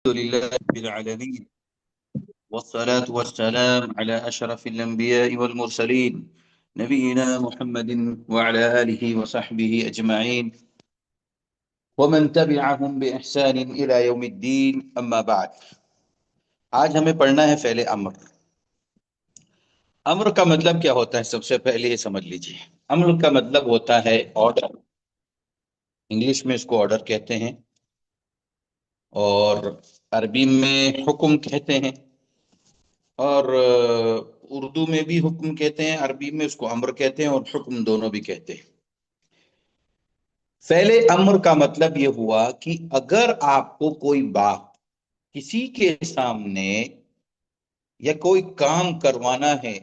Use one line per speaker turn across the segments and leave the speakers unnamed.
لله رب العالمين والصلاة والسلام على أشرف الأنبياء والمرسلين نبينا محمد وعلى آله وصحبه أجمعين ومن تبعهم بإحسان إلى يوم الدين أما بعد. آج ہمیں پڑھنا ہے فعل امر. امر کا مطلب کیا ہوتا ہے؟ سب سے پہلے یہ سمجھ لیجیے. امر کا مطلب ہوتا ہے آرڈر. انگلش میں اس کو آرڈر کہتے ہیں اور عربی میں حکم کہتے ہیں اور اردو میں بھی حکم کہتے ہیں، عربی میں اس کو امر کہتے ہیں اور حکم دونوں بھی کہتے ہیں. فعل امر کا مطلب یہ ہوا کہ اگر آپ کو کوئی بات کسی کے سامنے یا کوئی کام کروانا ہے،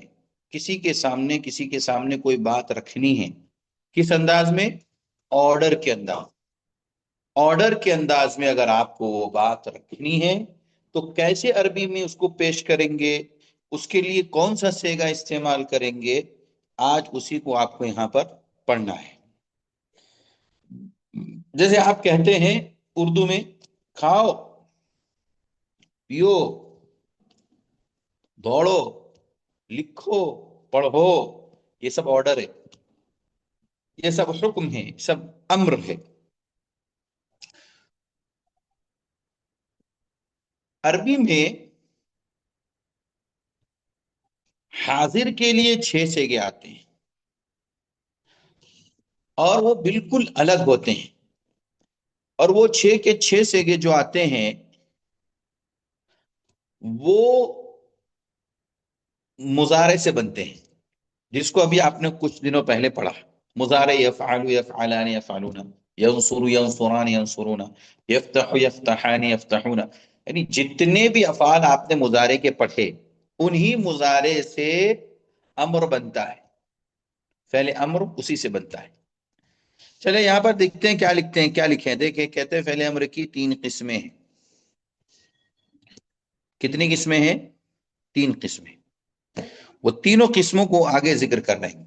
کسی کے سامنے کوئی بات رکھنی ہے، کس انداز میں؟ آرڈر کے انداز. آرڈر کے انداز میں اگر آپ کو وہ بات رکھنی ہے تو کیسے عربی میں اس کو پیش کریں گے، اس کے لیے کون سا صیغہ استعمال کریں گے، آج اسی کو آپ کو یہاں پر پڑھنا ہے. جیسے آپ کہتے ہیں اردو میں کھاؤ، پیو، دوڑو، لکھو، پڑھو، یہ سب آرڈر ہے، یہ سب حکم ہے، سب امر ہے. عربی میں حاضر کے لیے 6 صیغے آتے ہیں اور وہ بالکل الگ ہوتے ہیں، اور وہ 6 کے 6 صیغے جو آتے ہیں وہ مضارع سے بنتے ہیں، جس کو ابھی آپ نے کچھ دنوں پہلے پڑھا. مضارع یفعل، یفعلان، یفعلون، ینصر، ینصران، ینصرون، یفتح، یفتحان، یفتحون. یعنی جتنے بھی افعال آپ نے مضارع کے پڑھے انہی مضارع سے امر بنتا ہے، فعل امر اسی سے بنتا ہے. چلے یہاں پر دیکھتے ہیں کیا لکھتے ہیں، کیا لکھیں. دیکھیں کہتے ہیں فعل امر کی 3 قسمیں ہیں. کتنی قسمیں ہیں؟ 3 قسمیں. وہ تینوں قسموں کو آگے ذکر کر رہے ہیں،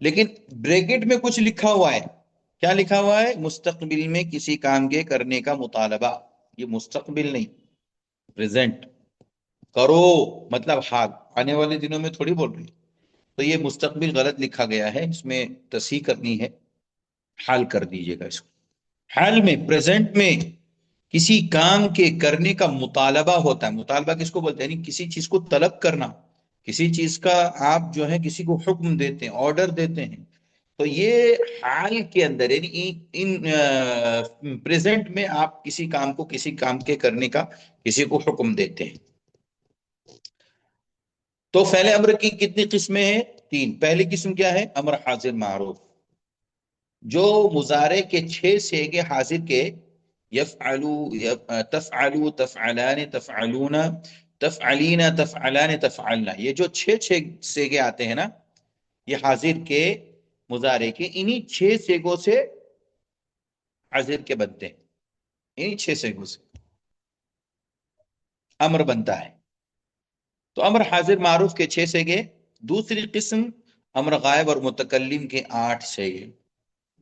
لیکن بریکٹ میں کچھ لکھا ہوا ہے. کیا لکھا ہوا ہے؟ مستقبل میں کسی کام کے کرنے کا مطالبہ. یہ مستقبل نہیں، پریزنٹ. کرو مطلب حال، آنے والے دنوں میں تھوڑی بول رہی. تو یہ مستقبل غلط لکھا گیا ہے، اس میں تصحیح کرنی ہے، حال کر دیجئے گا اس کو. حال میں، پریزنٹ میں کسی کام کے کرنے کا مطالبہ ہوتا ہے. مطالبہ کس کو بولتے ہیں؟ یعنی کسی چیز کو طلب کرنا، کسی چیز کا آپ جو ہے کسی کو حکم دیتے ہیں، آرڈر دیتے ہیں. تو یہ حال کے اندر، یعنی ان پریزنٹ میں آپ کسی کام کو کسی کام کے کرنے کا کسی کو حکم دیتے ہیں. تو فعل امر کی کتنی قسمیں ہیں؟ 3. پہلی قسم کیا ہے؟ امر حاضر معروف، جو مضارع کے 6 صیغے حاضر کے یفعلو، تفعلو، تفعلان، تفعلون، تفعلین، تفعلان، تفعلنا، یہ جو 6 صیغے آتے ہیں نا، یہ حاضر کے مضارع کے انہی 6 صیغوں سے حاضر کے بنتے ہیں. انہی 6 صیغوں سے امر بنتا ہے. تو امر حاضر معروف کے 6 صیغے. دوسری قسم امر غائب اور متکلم کے 8 صیغے.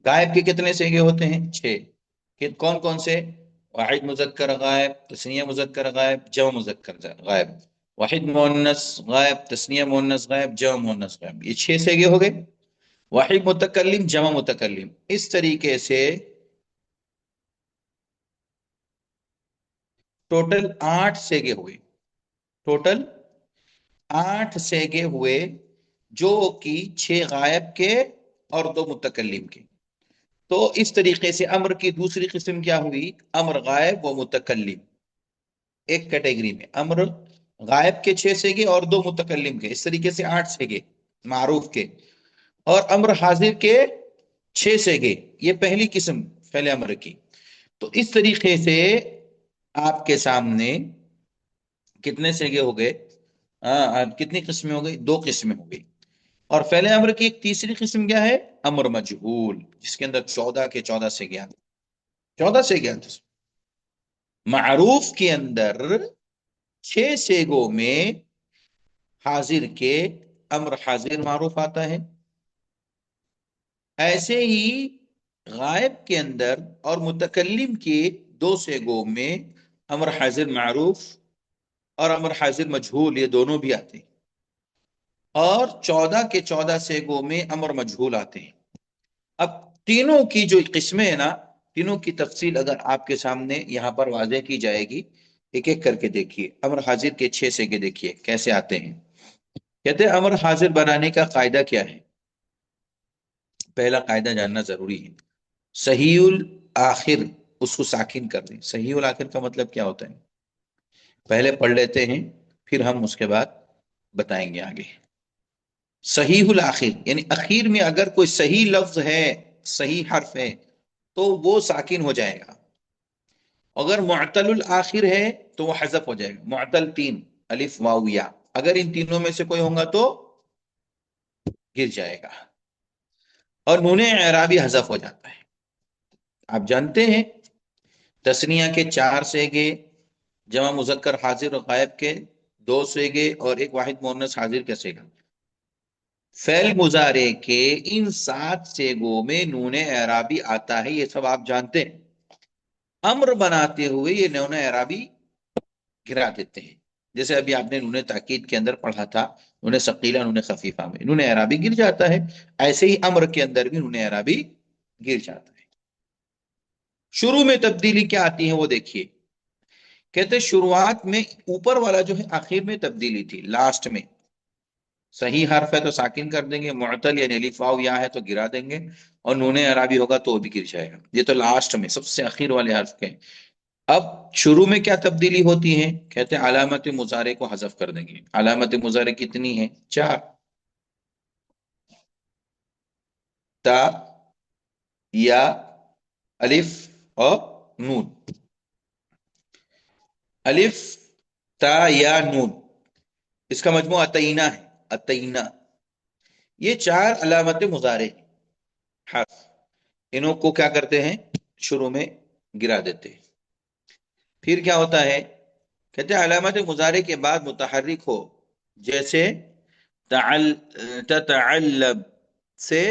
غائب کے کتنے صیغے ہوتے ہیں؟ 6. کون کون سے؟ واحد مذکر غائب، تثنیہ مذکر غائب، جمع مذکر غائب. واحد مؤنث غائب، تثنیہ مؤنث غائب، جمع مؤنث غائب. یہ 6 صیغے ہو گئے. واحد متکلم، جمع متکلم. اس طریقے سے ٹوٹل 8 صیغے ہوئے. ٹوٹل 8 صیغے ہوئے، جو کہ 6 غائب کے اور 2 متکلم کے. تو اس طریقے سے امر کی دوسری قسم کیا ہوئی؟ امر غائب و متکلم. ایک کیٹیگری میں امر غائب کے 6 صیغے اور 2 متکلم کے، اس طریقے سے 8 صیغے معروف کے. اور امر حاضر کے 6 صیغے. یہ پہلی قسم فعل امر کی. تو اس طریقے سے آپ کے سامنے کتنے صیغے ہو گئے؟ کتنی قسمیں ہو گئی؟ 2 قسمیں ہو گئی. اور فعل امر کی ایک تیسری قسم کیا ہے؟ امر مجہول، جس کے اندر 14 کے 14 صیغے آتے. 14 صیغے آتے. معروف کے اندر 6 صیغوں میں حاضر کے امر حاضر معروف آتا ہے. ایسے ہی غائب کے اندر اور متکلم کے دو سیگوں میں امر حاضر معروف اور امر حاضر مجہول یہ دونوں بھی آتے ہیں، اور 14 کے 14 سیگوں میں امر مجہول آتے ہیں۔ اب تینوں کی جو قسمیں ہیں نا، تینوں کی تفصیل اگر آپ کے سامنے یہاں پر واضح کی جائے گی، ایک ایک کر کے دیکھیے۔ امر حاضر کے 6 سیگے دیکھیے کیسے آتے ہیں۔ کہتے ہیں امر حاضر بنانے کا قاعدہ کیا ہے؟ پہلا قاعدہ جاننا ضروری ہے، صحیح الآخر اس کو ساکن کر دیں۔ صحیح الآخر کا مطلب کیا ہوتا ہے؟ پہلے پڑھ لیتے ہیں پھر ہم اس کے بعد بتائیں گے آگے۔ صحیح الآخر یعنی اخیر میں اگر کوئی صحیح لفظ ہے، صحیح حرف ہے، تو وہ ساکن ہو جائے گا۔ اگر معتل الآخر ہے تو وہ حذف ہو جائے گا۔ معتل 3 الف واو یا، اگر ان تینوں میں سے کوئی ہوگا تو گر جائے گا، اور نون اعرابی حذف ہو جاتا ہے۔ آپ جانتے ہیں تثنیہ کے 4 سیگے، جمع مذکر حاضر اور غائب کے 2 سیگے، اور ایک واحد مؤنث حاضر کا سیگا۔ فعل مضارع کے ان 7 سیگوں میں نون اعرابی آتا ہے، یہ سب آپ جانتے ہیں۔ امر بناتے ہوئے یہ نون اعرابی گرا دیتے ہیں، جیسے ابھی آپ نے نون تاکید کے اندر پڑھا تھا، نون ثقیلہ نون خفیفہ میں نون اعرابی گر جاتا ہے، ایسے ہی امر کے اندر بھی نون اعرابی گر جاتا ہے۔ شروع میں تبدیلی کیا آتی ہے وہ دیکھیے۔ کہتے شروعات میں اوپر والا جو ہے آخر میں تبدیلی تھی، لاسٹ میں صحیح حرف ہے تو ساکن کر دیں گے، معتل یعنی الف واو یا ہے تو گرا دیں گے، اور نون عربی ہوگا تو وہ بھی گر جائے گا۔ یہ تو لاسٹ میں سب سے اخیر والے حرف کے۔ اب شروع میں کیا تبدیلی ہوتی ہے؟ کہتے ہیں علامت مضارع کو حذف کر دیں گے۔ علامت مضارع کتنی ہے؟ 4، تا، یا، الف اور نون۔ الف، تا، یا، نون، اس کا مجموعہ اتینا ہے۔ اتینا، یہ 4 علامت مضارع حرف، انہوں کو کیا کرتے ہیں؟ شروع میں گرا دیتے ہیں۔ پھر کیا ہوتا ہے؟ کہتے ہیں علامت مضارع کے بعد متحرک ہو، جیسے تتعلم سے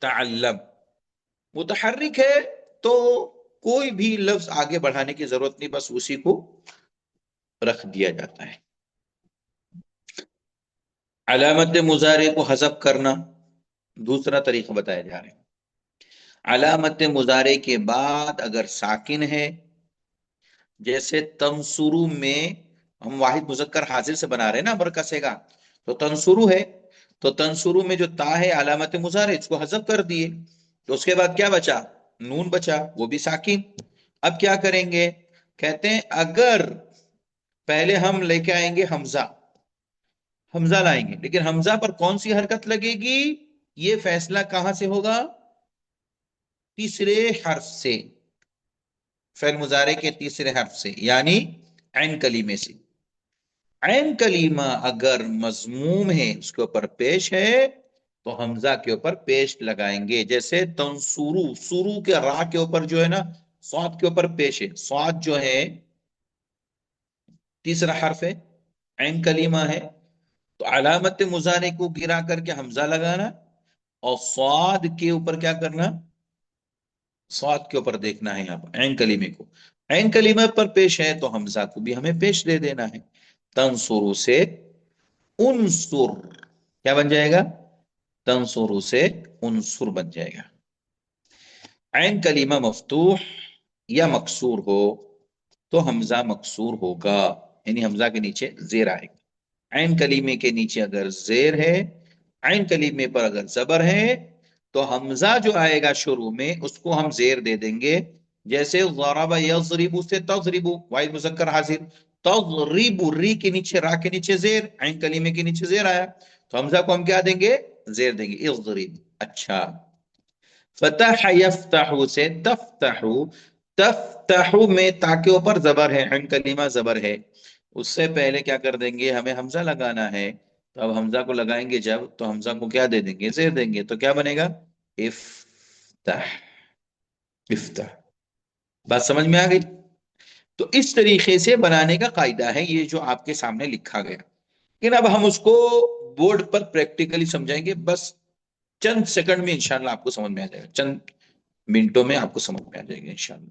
تعلم، متحرک ہے تو کوئی بھی لفظ آگے بڑھانے کی ضرورت نہیں، بس اسی کو رکھ دیا جاتا ہے۔ علامت مضارع کو حذف کرنا دوسرا طریقہ بتایا جا رہا ہے۔ علامت مضارع کے بعد اگر ساکن ہے، جیسے تنصرو میں ہم واحد مذکر حاضر سے بنا رہے ہیں نا امر کا صیغہ، تو تنصرو ہے، تو تنصرو میں جو تا ہے علامت مضارع، اس کو حذف کر دیے، تو اس کے بعد کیا بچا؟ نون بچا، وہ بھی ساکن۔ اب کیا کریں گے؟ کہتے ہیں اگر پہلے ہم لے کے آئیں گے حمزہ، حمزہ لائیں گے، لیکن حمزہ پر کون سی حرکت لگے گی؟ یہ فیصلہ کہاں سے ہوگا؟ تیسرے حرف سے، فعل مضارع کے تیسرے حرف سے، یعنی عین کلیمے سے۔ عین کلیمہ اگر مضموم ہے، اس کے اوپر پیش ہے، تو حمزہ کے اوپر پیش لگائیں گے۔ جیسے تنصرو، سورو کے راہ کے اوپر جو ہے نا صاد کے اوپر پیش ہے، صاد جو ہے تیسرا حرف ہے، عین کلیمہ ہے، تو علامت مضارع کو گرا کر کے حمزہ لگانا، اور صاد کے اوپر کیا کرنا؟ صاد کے اوپر دیکھنا ہے یہاں پر عین کلیمے کو۔ عین کلیمہ پر پیش ہے تو حمزہ کو بھی ہمیں پیش دے دینا ہے۔ تنصرو سے انصر کیا بن جائے گا؟ تنصرو سے انصر بن جائے گا۔ عین کلیمہ مفتوح یا مکسور ہو تو حمزہ مکسور ہوگا، یعنی حمزہ کے نیچے زیر آئے گا۔ عین کلیمے کے نیچے اگر زیر ہے، عین کلیمے پر اگر زبر ہے، تو حمزہ جو آئے گا شروع میں اس کو ہم زیر دے دیں گے۔ جیسے ضرب یضرب سے تضرب، واحد مذکر حاضر، تضرب، ری کے نیچے، را کے نیچے زیر، عین کلیمے کے نیچے زیر آیا، تو حمزہ کو ہم کیا دیں گے؟ زیر دیں گے، اضرب۔ اچھا، فتح یفتح سے تفتح، تفتح میں تا کے اوپر زبر ہے، عین کلیمہ زبر ہے، اس سے پہلے کیا کر دیں گے؟ ہمیں حمزہ لگانا ہے، تو اب حمزہ کو لگائیں گے جب، تو حمزہ کو کیا دے دیں گے؟ زیر دیں گے، تو کیا بنے گا؟ افتح، افتح۔ بات سمجھ میں آ گئی؟ تو اس طریقے سے بنانے کا قاعدہ ہے یہ جو آپ کے سامنے لکھا گیا، لیکن اب ہم اس کو بورڈ پر پریکٹیکلی سمجھائیں گے، بس چند سیکنڈ میں انشاءاللہ آپ کو سمجھ میں آ جائے گا، چند منٹوں میں آپ کو سمجھ میں آ جائے گا انشاءاللہ۔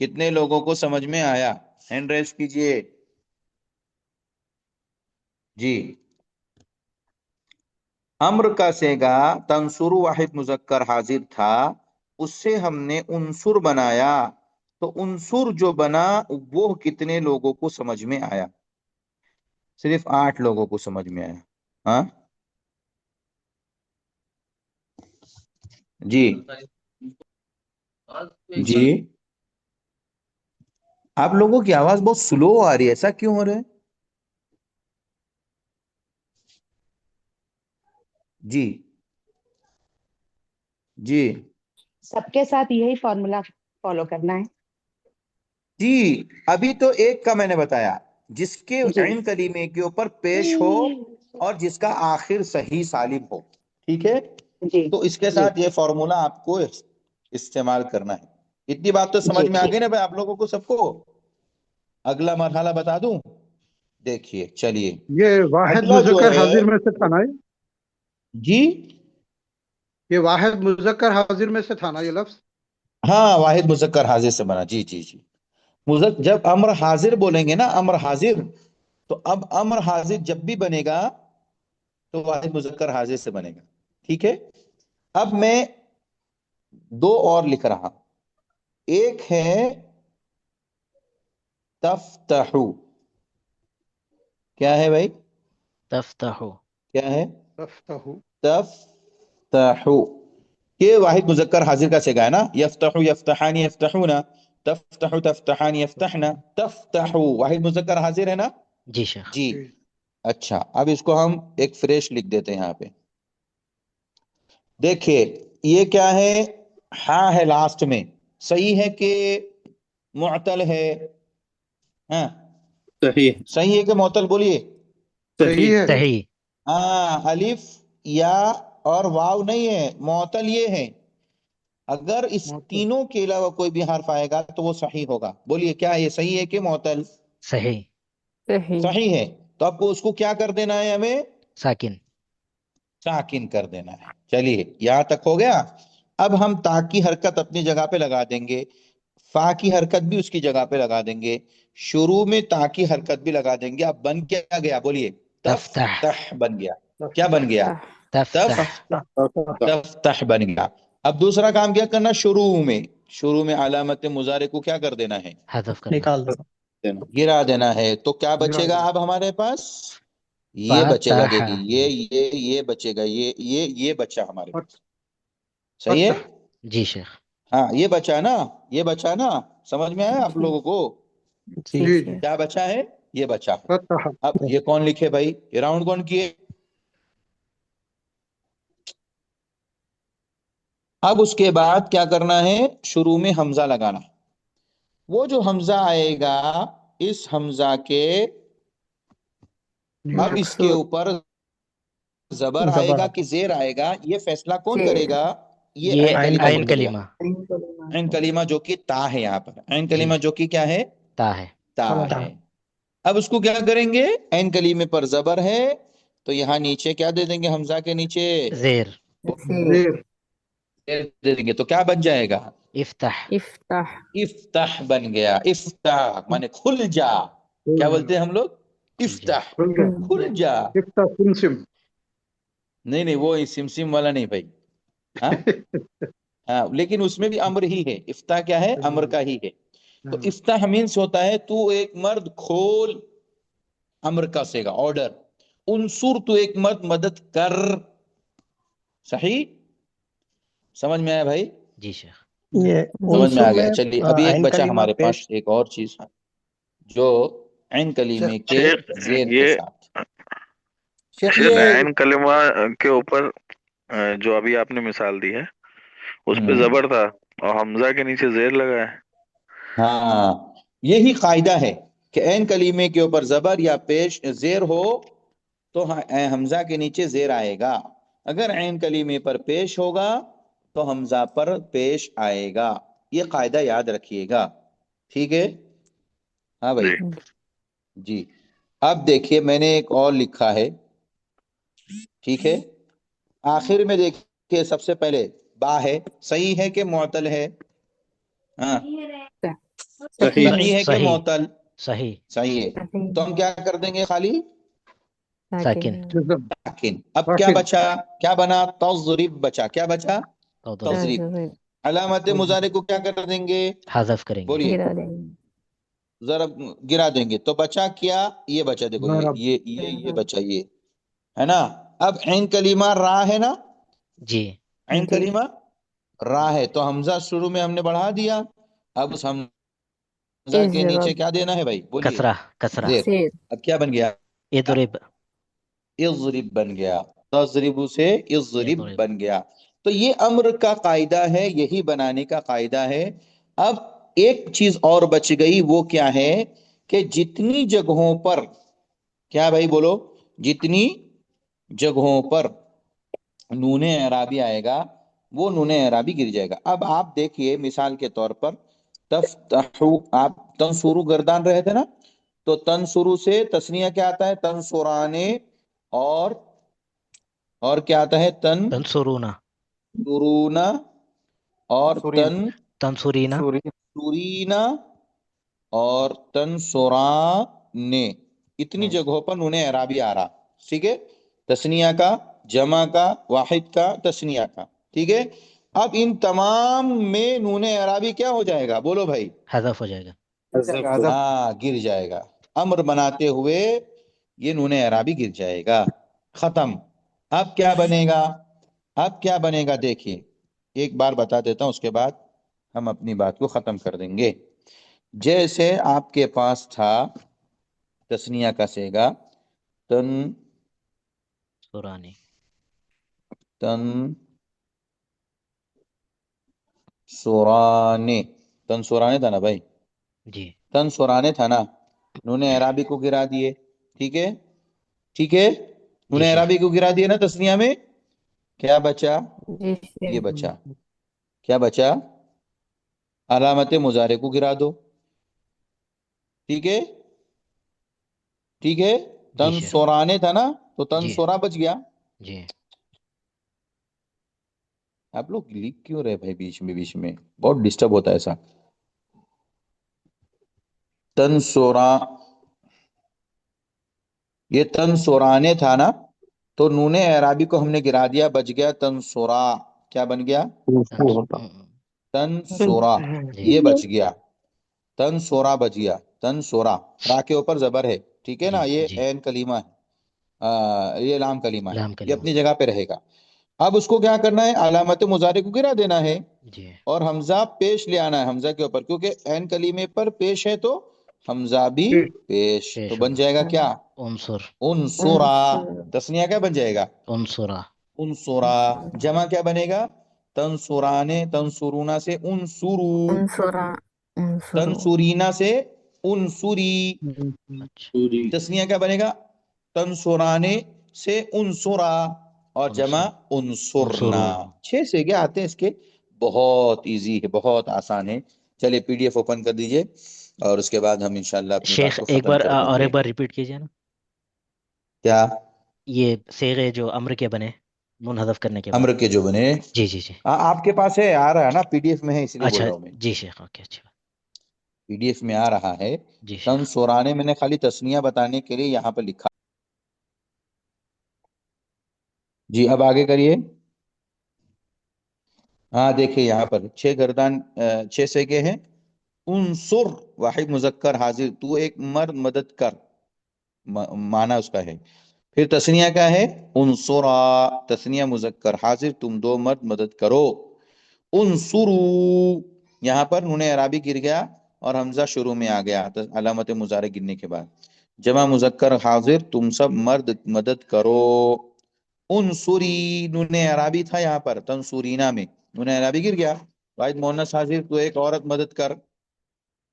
کتنے لوگوں کو سمجھ میں آیا؟ ہینڈ ریز کیجئے جی. امر کا سیگا تنصر واحد مذکر حاضر تھا، اس سے ہم نے انصر بنایا. تو انصر جو بنا وہ کتنے لوگوں کو سمجھ میں آیا؟ صرف 8 لوگوں کو سمجھ میں آیا. ہاں جی جی. آپ لوگوں کی آواز بہت سلو آ رہی ہے، ایسا کیوں ہو رہا ہے؟ جی جی
سب کے ساتھ یہی فارمولا فالو کرنا ہے.
جی. ابھی تو ایک کا میں نے بتایا، جس کے
جی
عین کلیمے کے اوپر پیش ہو اور جس کا آخر صحیح سالم ہو. ٹھیک ہے،
جی
تو اس کے
جی
ساتھ یہ فارمولا آپ کو استعمال کرنا ہے. اتنی بات تو سمجھ
جی
میں آ گئی نا بھائی آپ لوگوں کو سب کو؟ اگلا مرحلہ بتا دوں؟ دیکھیے چلیے
یہ واحد
اگلا جو
مذکر
ہے.
حاضر میں سے تھا نا
جی
یہ واحد مذکر حاضر میں سے تھا نا یہ لفظ؟
ہاں واحد مذکر حاضر سے بنا. جی جی جی. جب امر حاضر بولیں گے نا، امر حاضر، تو اب امر حاضر جب بھی بنے گا تو واحد مذکر حاضر سے بنے گا. ٹھیک ہے، اب میں 2 اور لکھ رہا ہوں. ایک ہے تفتحو. کیا ہے بھائی؟
تفتحو.
کیا ہے؟
تفتح.
تفتحو. یہ واحد مذکر حاضر کا صیغہ ہے نا. یفتحو یفتحان یفتحون، تفتحو تفتحان یفتحنا. تفتحو واحد مذکر حاضر ہے نا.
جی شیخ.
جی اچھا، اب اس کو ہم ایک فریش لکھ دیتے ہیں یہاں پہ. دیکھیے یہ کیا ہے؟ ہاں ہے لاسٹ میں. صحیح ہے کہ معتل ہے؟ ہاں
صحیح
صحیح ہے کہ معتل؟ بولیے.
صحیح ہے.
صحیح.
ہاں الف یا اور واو نہیں ہے، معتل یہ ہے. اگر اس تینوں کے علاوہ کوئی بھی حرف آئے گا تو وہ صحیح ہوگا. بولیے کیا یہ صحیح ہے کہ معتل؟
صحیح.
صحیح ہے. تو آپ کو اس کو کیا کر دینا ہے؟ ہمیں
ساکن.
ساکن کر دینا ہے. چلیے یہاں تک ہو گیا. اب ہم تا کی حرکت اپنی جگہ پہ لگا دیں گے، فا کی حرکت بھی اس کی جگہ پہ لگا دیں گے، شروع میں تا کی حرکت بھی لگا دیں گے. اب بن کیا گیا؟ بولیے.
تفتح.
تفتح بن گیا. کیا بن گیا؟
تفتح.
تفتح بن گیا. اب دوسرا کام کیا کرنا؟ شروع میں علامت مضارع کو کیا کر دینا ہے؟
حذف کرنا.
نکال دینا.
گرا دینا ہے. تو کیا بچے گا اب ہمارے پاس؟ یہ بچے گا.
فتح.
دیکھیے یہ بچے گا. یہ بچہ ہمارے پاس. صحیح ہے.
جی شیخ.
ہاں یہ بچا نا، یہ بچا نا. سمجھ میں آیا آپ لوگوں کو؟
جی جی.
کیا بچا ہے؟ یہ بچا ہے.
فتح.
اب یہ کون لکھے بھائی؟ یہ راؤنڈ کون کیے؟ اب اس کے بعد کیا کرنا ہے؟ شروع میں حمزہ لگانا. وہ جو حمزہ آئے گا، اس حمزہ کے اب اس کے اوپر زبر آئے گا کہ زیر آئے گا، یہ فیصلہ کون کرے گا؟ یہ عین کلمہ
عین
کرے گا.
کلمہ.
عین کلمہ جو کہ تا ہے یہاں پر. عین کلمہ جو کہ کیا ہے؟
تا ہے.
تا ہے. اب اس کو کیا کریں گے؟ عین کلمے پر زبر ہے تو یہاں نیچے کیا دے دیں گے؟ حمزہ کے نیچے
زیر.
زیر.
دے دیں گے. تو کیا بن جائے گا؟
افتح.
افتح بن گیا. افتح مانے کھل جا. کیا بولتے ہیں ہم لوگ؟ افتح،
کھل گیا.
کھل جا.
افتح سمسم.
نہیں وہ سمسم والا نہیں بھائی. ہاں ہاں، لیکن اس میں بھی امر ہی ہے. افتح کیا ہے؟ امر کا ہی ہے. تو افتح مینس ہوتا ہے تو ایک مرد کھول. امر کا صیغہ آرڈر. انصر تو ایک مرد مدد کر. صحیح سمجھ میں آیا بھائی؟
جی شیخ.
یہ
سمجھ میں آ
عنصر
گیا. چلیے ابھی ایک
عین
بچا
کلمہ
ہمارے پاس،
پیش.
ایک اور چیز جو عین کلیمے کے زیر کے
یہ
ساتھ. شیخ
شیخ
یہ
عین کلمہ کے اوپر جو ابھی آپ نے مثال دی ہے اس پہ زبر تھا اور حمزہ کے نیچے زیر لگا ہے.
ہاں یہی قاعدہ ہے کہ عین کلیمے کے اوپر زبر یا پیش زیر ہو تو حمزہ کے نیچے زیر آئے گا. اگر عین کلیمے پر پیش ہوگا تو حمزہ پر پیش آئے گا. یہ قاعدہ یاد رکھیے گا. ٹھیک ہے؟ ہاں بھائی.
جی
جی اب دیکھیے میں نے ایک اور لکھا ہے. ٹھیک ہے، آخر میں دیکھیے سب سے پہلے با ہے. صحیح ہے کہ معتل ہے؟ ہاں
صحیح
صحیح ہے کہ
صحیح
معتل؟
صحیح
صحیح ہے. تو ہم کیا کر دیں گے؟ خالی
ساکن
جزم
ساکن. اب کیا
ساکن
بچا؟ کیا بنا؟ تضرب بچا. کیا بچا؟
تضرب
تضریب. علامت مضارع کو کیا کر دیں گے؟
حذف کریں گے
بولیے. ذرا گرا دیں گے. تو بچا کیا؟ یہ بچا. دیکھو
ضرب
یہ بچا. یہ ہے نا. اب عین کلمہ را ہے نا.
جی
عین کلمہ را ہے تو حمزہ شروع میں ہم نے بڑھا دیا. اب اس حمزہ کے نیچے کیا دینا ہے بھائی؟ بولیے.
کسرہ کسرہ
زیر. اب کیا بن گیا؟
اضرب
اضرب بن گیا. تضرب سے اضرب
اضرب
بن گیا. تو یہ امر کا قاعدہ ہے، یہی بنانے کا قاعدہ ہے. اب ایک چیز اور بچ گئی، وہ کیا ہے کہ جتنی جگہوں پر، کیا بھائی بولو، جتنی جگہوں پر نون اعرابی آئے گا وہ نون اعرابی گر جائے گا. اب آپ دیکھیے مثال کے طور پر تفتحو، آپ تنصرو گردان رہے تھے نا، تو تنصرو سے تسنیہ کیا آتا ہے؟ تنصرانے. اور کیا آتا ہے؟
تنصرونا
تنصرونا اور
تنصرینا
تنصرینا اور تنصرانے. اتنی جگہوں پر نون اعرابی آ رہا. ٹھیک ہے. تسنیہ کا، جمع کا، واحد کا، تسنیہ کا. ٹھیک ہے. اب ان تمام میں نون اعرابی کیا ہو جائے گا؟ بولو بھائی.
حذف ہو جائے گا
ہاں گر جائے گا. امر بناتے ہوئے یہ نون اعرابی گر جائے گا. ختم. اب کیا بنے گا؟ اب کیا بنے گا دیکھیے، ایک بار بتا دیتا ہوں، اس کے بعد ہم اپنی بات کو ختم کر دیں گے. جیسے آپ کے پاس تھا تسنیہ کا صیغہ تن
سورانے
سورانے. تن سورانے تھا نا بھائی؟
جی
تن سورانے تھا نا. نون اعرابی کو گرا دیے. ٹھیک ہے. ٹھیک ہے. نون
جی شیخ
اعرابی کو گرا دیے نا تسنیہ میں. کیا بچا؟ یہ بچا. کیا بچا؟ علامت مضارع کو گرا دو. ٹھیک ہے. ٹھیک ہے.
جی
تن
شیخ
سورانے تھا نا، تو تن
جی
سورا بچ گیا.
جی
آپ لوگ لکھ کیوں رہے بھائی بیچ میں بہت ڈسٹرب ہوتا ہے ایسا. تن سورا، یہ تن سورانے تھا نا، تو نون اعرابی کو ہم نے گرا دیا، بچ گیا تن سورا. کیا بن گیا؟ تن سورا.
جی
یہ بچ گیا. تن سورا بچ گیا. تن سورا. را کے اوپر زبر ہے. ٹھیک ہے نا.
جی
یہ
جی
عین کلمہ ہے، یہ لام کلمہ ہے.
لام
یہ
کلمہ
اپنی جگہ پہ رہے گا. اب اس کو کیا کرنا ہے؟ علامت مضارع کو گرا دینا ہے
جی
اور حمزہ پیش لے آنا ہے حمزہ کے اوپر، کیونکہ عین کلیمے پر پیش ہے تو حمزہ بھی پیش. تو
پیش
بن
ہوگا
جائے گا کیا؟
عنصر
انصرا. تسنیہ کیا بن جائے گا؟
عنصرا
انصرا. جمع کیا بنے گا؟ تنصرانے. تنصرونا سے انصرو. تنصرینا سے انصری.
اچھا
پوری
تسنیہ کیا بنے گا؟ تنصرانے سے انصرا اور جمع انصرنا.
انصرو
6 سیگے آتے ہیں اس کے. بہت ایزی ہے، بہت آسان ہے. چلے پی ڈی ایف اوپن کر دیجئے اور اس کے بعد ہم انشاءاللہ اپنی بات
شیخ
کو
ایک
ختم
بار
کر دیں
اور
گے.
ایک بار ریپیٹ کیجیے نا
کیا؟
یہ صیغے جو امر کے بنے نون حذف کرنے کے بعد.
امر کے جو بنے.
جی جی جی
آپ کے پاس ہے، آ رہا ہے نا پی ڈی ایف میں ہے، اسی لیے بول
اچھا
رہا ہوں میں.
جی شیخ اوکے اچھا
پی ڈی ایف میں آ رہا ہے.
جی شیخ
تنصرانے میں نے خالی تسنیہ بتانے کے لیے یہاں پر لکھا. جی اب آگے کریے. ہاں دیکھیں یہاں پر 6 گردان 6 سیگے ہیں. انصر واحد مذکر حاضر، تو ایک مرد مدد کر، معنی اس کا ہے. پھر تسنیہ کیا ہے؟ انصرا. تسنیہ مذکر حاضر، تم 2 مرد مدد کرو. انصرو. یہاں پر نون اعرابی گر گیا اور حمزہ شروع میں آ گیا علامت مضارع گرنے کے بعد. جمع مذکر حاضر، تم سب مرد مدد کرو. انصری. نون اعرابی تھا یہاں پر تنصرینا میں، نون اعرابی گر گیا. واحد مؤنث حاضر، تو ایک عورت مدد کر.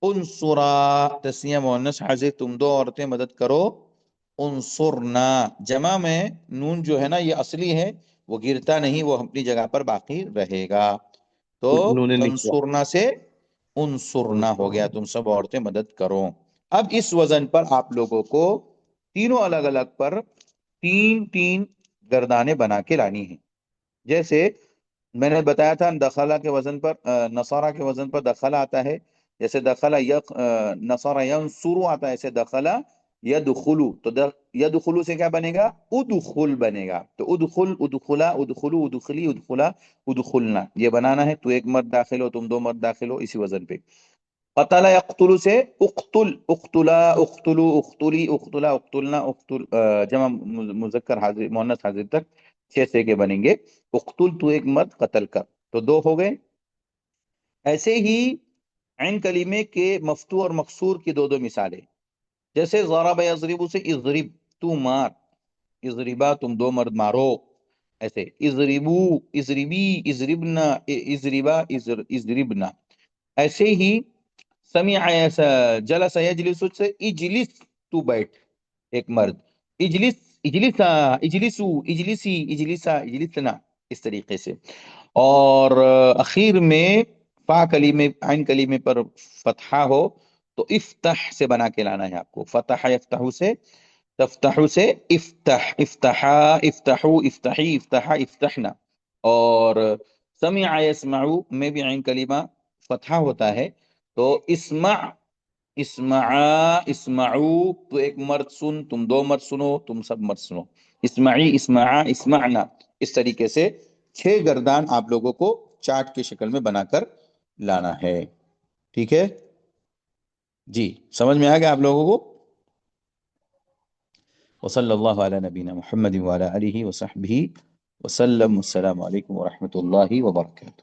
انصرا. تسنیہ مؤنث حاضر، تم 2 عورتیں مدد کرو. انصرنا. جمع میں نون جو ہے نا یہ اصلی ہے، وہ گرتا نہیں، وہ اپنی جگہ پر باقی رہے گا. تو
نون نسوہ
تنصرنا سے انصرنا ہو گیا، تم سب عورتیں مدد کرو. اب اس وزن پر آپ لوگوں کو تینوں الگ الگ پر 3 گردانیں بنا کے لانی ہیں. جیسے میں نے بتایا تھا دخلہ کے وزن پر، نصارہ کے وزن پر دخلہ آتا ہے، جیسے دخل نصر ینصر آتا ہے، ایسے دخل یدخلو، تو یدخلو سے کیا بنے گا؟ ادخل بنے گا. تو ادخل، ادخلا، ادخلو، ادخلی، ادخلا، ادخلنا، یہ بنانا ہے. تو ایک مرد داخل ہو، تم دو مرد داخل ہو، اسی وزن پہ. قتل یقتل سے اقتل، اقتلا، اقتلو، اقتلی، اقتلا، اقتلنا، اقتل، جمع مذکر حاضر مؤنث حاضر تک 6 سے کے بنیں گے. اقتل، تو ایک مرد قتل کر، تو 2 ہو گئے. ایسے ہی عین کلیمے کے مفتوح اور مکسور کی 2 مثالیں. جیسے ضرب یضرب سے اضرب، تو مار، اضربا، تم 2 مرد مارو. ایسے اضربو، اضربی، اضربنا، اضربا، اضربنا. ایسے ہی سمع جلس یجلس سے اجلس، تو بیٹھ، ایک مرد. اجلس، اجلسا، اجلسو، اجلسی، اجلسا، اجلسنا، اس طریقے سے. اور اخیر میں فا کلیمے عین کلیمے پر فتحہ ہو تو افتح سے بنا کے لانا ہے آپ کو. فتح یفتح سے، تفتح سے افتح، افتحا، افتحو، افتحی، افتحا، افتحنا. اور سمع یسمعو میں بھی عین کلیمہ فتحہ ہوتا ہے، تو اسمع، اسمعا، اسمعو، تو ایک مرد سن، تم 2 مرد سنو، تم سب مرد سنو. اسمعی، اسمعا، اسمعنا. اس طریقے سے 6 گردان آپ لوگوں کو چارٹ کی شکل میں بنا کر لانا ہے. ٹھیک ہے جی، سمجھ میں آ گیا آپ لوگوں کو؟ وصلی اللہ علی نبینا محمد وعلی آلہ وصحبہ وسلم. السلام علیکم ورحمۃ اللہ وبرکاتہ.